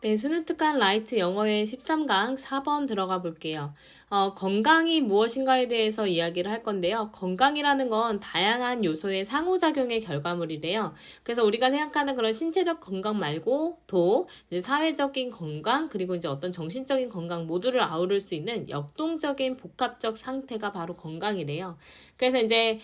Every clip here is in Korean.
네, 수능 특강 라이트 영어의 13강 4번 들어가 볼게요. 건강이 무엇인가에 대해서 이야기를 할 건데요. 건강이라는 건 다양한 요소의 상호작용의 결과물이래요. 그래서 우리가 생각하는 그런 신체적 건강 말고 도 이제 사회적인 건강 그리고 이제 어떤 정신적인 건강 모두를 아우를 수 있는 역동적인 복합적 상태가 바로 건강이래요. 그래서 이제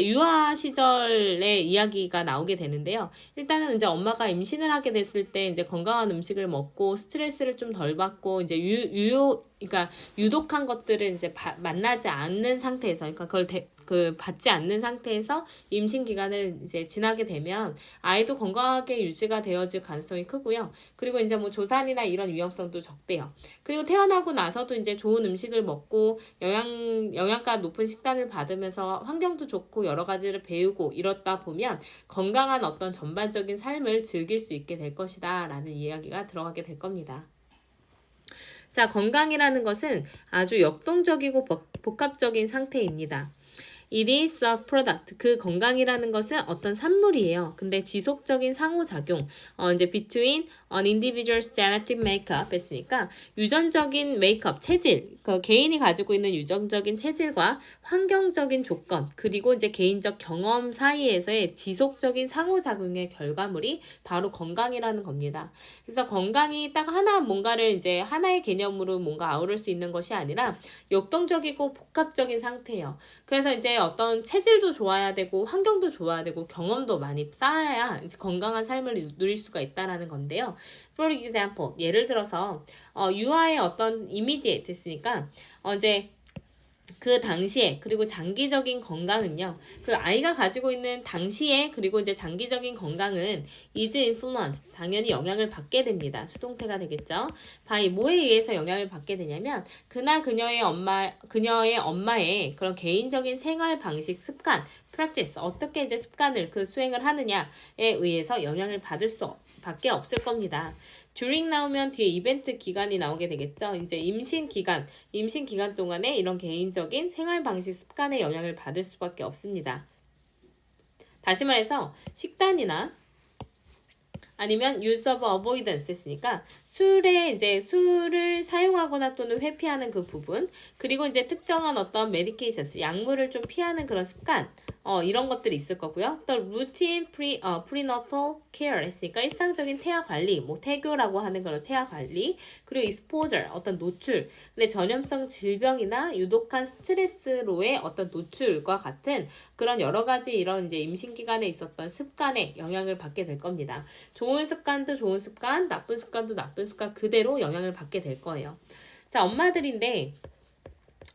유아 시절의 이야기가 나오게 되는데요. 일단은 이제 엄마가 임신을 하게 됐을 때 이제 건강한 음식을 먹고 스트레스를 좀 덜 받고 이제 그러니까 유독한 것들을 이제 만나지 않는 상태에서, 그러니까 그 받지 않는 상태에서 임신 기간을 이제 지나게 되면 아이도 건강하게 유지가 되어질 가능성이 크고요. 그리고 이제 뭐 조산이나 이런 위험성도 적대요. 그리고 태어나고 나서도 이제 좋은 음식을 먹고 영양가 높은 식단을 받으면서 환경도 좋고 여러 가지를 배우고 이렇다 보면 건강한 어떤 전반적인 삶을 즐길 수 있게 될 것이다 라는 이야기가 들어가게 될 겁니다. 자, 건강이라는 것은 아주 역동적이고 복합적인 상태입니다. It is a product. 그 건강이라는 것은 어떤 산물이에요. 근데 지속적인 상호작용, 이제 between an individual's genetic makeup 했으니까 유전적인 메이크업, 체질, 그 개인이 가지고 있는 유전적인 체질과 환경적인 조건, 그리고 이제 개인적 경험 사이에서의 지속적인 상호작용의 결과물이 바로 건강이라는 겁니다. 그래서 건강이 딱 뭔가를 이제 하나의 개념으로 뭔가 아우를 수 있는 것이 아니라 역동적이고 복합적인 상태예요. 그래서 이제 어떤 체질도 좋아야 되고 환경도 좋아야 되고 경험도 많이 쌓아야 이제 건강한 삶을 누릴 수가 있다라는 건데요. For example, 예를 들어서 유아의 어떤 immediate 했으니까 이제 그 당시에 그리고 장기적인 건강은요. 그 아이가 가지고 있는 당시에 그리고 이제 장기적인 건강은 is influenced 당연히 영향을 받게 됩니다. 수동태가 되겠죠. by 뭐에 의해서 영향을 받게 되냐면 그녀의 엄마의 그런 개인적인 생활 방식 습관 practice 어떻게 이제 습관을 그 수행을 하느냐에 의해서 영향을 받을 수 밖에 없을 겁니다. during 나오면 뒤에 이벤트 기간이 나오게 되겠죠. 이제 임신 기간 동안에 이런 개인적인 생활 방식 습관에 영향을 받을 수밖에 없습니다. 다시 말해서 식단이나 아니면 use of avoidance 했으니까 술을 사용하거나 또는 회피하는 그 부분, 그리고 이제 특정한 어떤 medications 약물을 좀 피하는 그런 습관, 이런 것들이 있을 거고요. 또 routine prenatal care 했으니까 일상적인 태아 관리, 뭐 태교라고 하는 그런 태아 관리, 그리고 exposure 어떤 노출, 근데 전염성 질병이나 유독한 스트레스로의 어떤 노출과 같은 그런 여러 가지 이런 이제 임신 기간에 있었던 습관에 영향을 받게 될 겁니다. 좋은 습관도 좋은 습관, 나쁜 습관도 나쁜 습관 그대로 영향을 받게 될 거예요. 자, 엄마들인데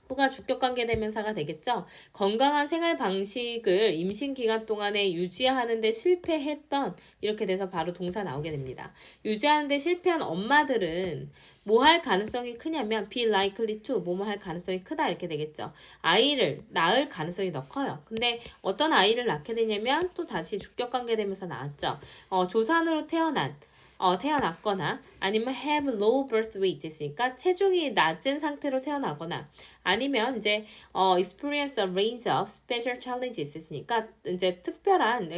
후가 주격관계 대명사가 되겠죠. 건강한 생활 방식을 임신 기간 동안에 유지하는 데 실패했던 이렇게 돼서 바로 동사 나오게 됩니다. 유지하는 데 실패한 엄마들은 뭐 할 가능성이 크냐면 be likely to 뭐뭐 할 가능성이 크다 이렇게 되겠죠. 아이를 낳을 가능성이 더 커요. 근데 어떤 아이를 낳게 되냐면 또 다시 주격관계 대명사 나왔죠. 조산으로 태어났거나 아니면 have low birth weight 했으니까 체중이 낮은 상태로 태어나거나 아니면 이제 experience a range of special challenges 했으니까 이제 특별한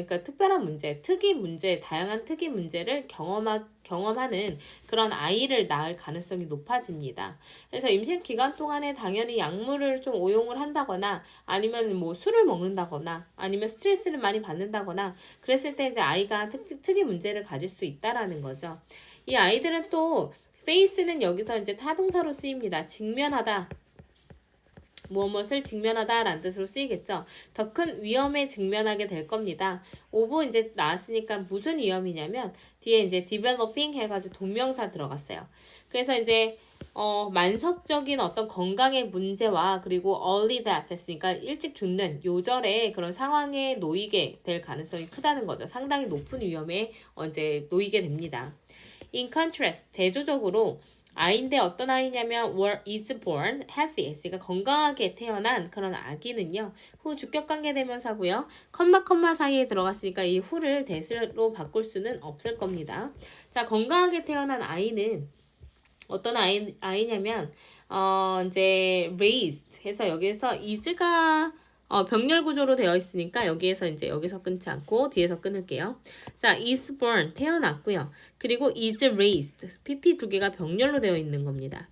문제, 다양한 특이 문제를 경험하는 그런 아이를 낳을 가능성이 높아집니다. 그래서 임신 기간 동안에 당연히 약물을 좀 오용을 한다거나 아니면 뭐 술을 먹는다거나 아니면 스트레스를 많이 받는다거나 그랬을 때 이제 아이가 특이 문제를 가질 수 있다라는 거죠. 이 아이들은 또 face는 여기서 이제 타동사로 쓰입니다. 직면하다. 무엇을 직면하다라는 뜻으로 쓰이겠죠. 더 큰 위험에 직면하게 될 겁니다. 오브 이제 나왔으니까 무슨 위험이냐면 뒤에 이제 developing 해가지고 동명사 들어갔어요. 그래서 이제 만성적인 어떤 건강의 문제와 그리고 early death 했으니까 일찍 죽는 요절의 그런 상황에 놓이게 될 가능성이 크다는 거죠. 상당히 높은 위험에 이제 놓이게 됩니다. In contrast, 대조적으로 아이인데 어떤 아이냐면 is born healthy 그러니까 건강하게 태어난 그런 아기는요. 후 주격관계 대명사고요. 컴마 사이에 들어갔으니까 이 후를 대스로 바꿀 수는 없을 겁니다. 자, 건강하게 태어난 아이는 어떤 아이냐면 이제 raised 해서 여기서 is가 병렬 구조로 되어 있으니까 여기에서 이제 여기서 끊지 않고 뒤에서 끊을게요. 자, is born 태어났고요. 그리고 is raised pp 두 개가 병렬로 되어 있는 겁니다.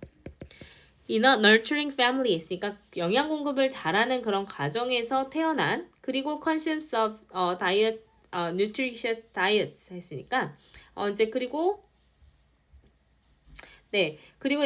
in a nurturing family 했으니까 영양 공급을 잘하는 그런 가정에서 태어난 그리고 consumes of diet nutritious diet 했으니까 이제 그리고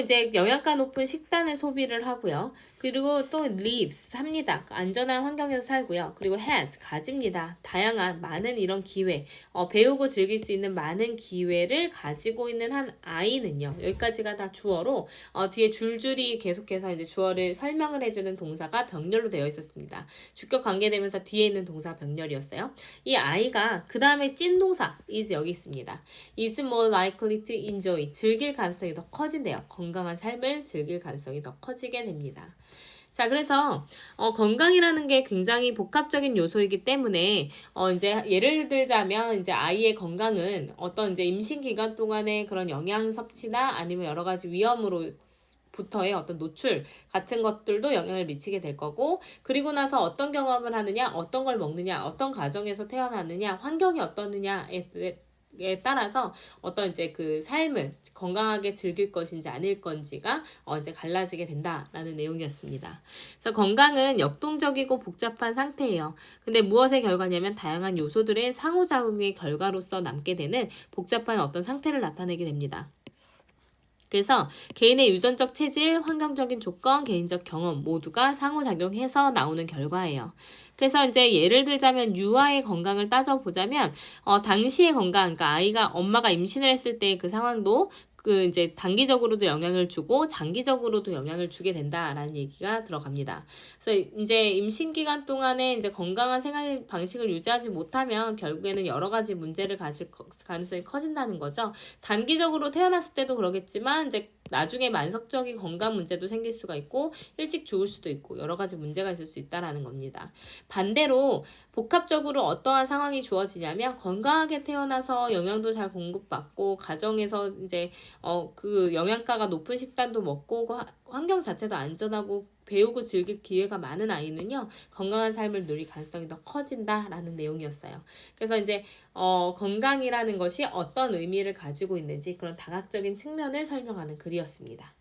이제 영양가 높은 식단을 소비를 하고요. 그리고 또 lives, 삽니다. 안전한 환경에서 살고요. 그리고 has, 가집니다. 다양한 많은 이런 기회, 배우고 즐길 수 있는 많은 기회를 가지고 있는 한 아이는요. 여기까지가 다 주어로 뒤에 줄줄이 계속해서 이제 주어를 설명을 해주는 동사가 병렬로 되어 있었습니다. 주격 관계되면서 뒤에 있는 동사 병렬이었어요. 이 아이가 그 다음에 찐 동사 is 여기 있습니다. is more likely to enjoy, 즐길 가능성이 더 커진대요. 건강한 삶을 즐길 가능성이 더 커지게 됩니다. 자, 그래서 건강이라는 게 굉장히 복합적인 요소이기 때문에 이제 예를 들자면 이제 아이의 건강은 어떤 이제 임신 기간 동안의 그런 영양 섭취나 아니면 여러 가지 위험으로 부터의 어떤 노출 같은 것들도 영향을 미치게 될 거고, 그리고 나서 어떤 경험을 하느냐, 어떤 걸 먹느냐, 어떤 가정에서 태어났느냐, 환경이 어떻느냐에 따라서 어떤 이제 그 삶을 건강하게 즐길 것인지 아닐 건지가 이제 갈라지게 된다라는 내용이었습니다. 그래서 건강은 역동적이고 복잡한 상태예요. 근데 무엇의 결과냐면 다양한 요소들의 상호작용의 결과로서 남게 되는 복잡한 어떤 상태를 나타내게 됩니다. 그래서 개인의 유전적 체질, 환경적인 조건, 개인적 경험 모두가 상호작용해서 나오는 결과예요. 그래서 이제 예를 들자면 유아의 건강을 따져보자면 당시의 건강, 그러니까 아이가 엄마가 임신을 했을 때 그 상황도 그 이제 단기적으로도 영향을 주고 장기적으로도 영향을 주게 된다라는 얘기가 들어갑니다. 그래서 이제 임신 기간 동안에 이제 건강한 생활 방식을 유지하지 못하면 결국에는 여러 가지 문제를 가질 가능성이 커진다는 거죠. 단기적으로 태어났을 때도 그러겠지만 이제 나중에 만성적인 건강 문제도 생길 수가 있고 일찍 죽을 수도 있고 여러 가지 문제가 있을 수 있다라는 겁니다. 반대로 복합적으로 어떠한 상황이 주어지냐면 건강하게 태어나서 영양도 잘 공급받고 가정에서 이제 그 영양가가 높은 식단도 먹고 환경 자체도 안전하고 배우고 즐길 기회가 많은 아이는요 건강한 삶을 누릴 가능성이 더 커진다라는 내용이었어요. 그래서 이제 건강이라는 것이 어떤 의미를 가지고 있는지 그런 다각적인 측면을 설명하는 글이었습니다.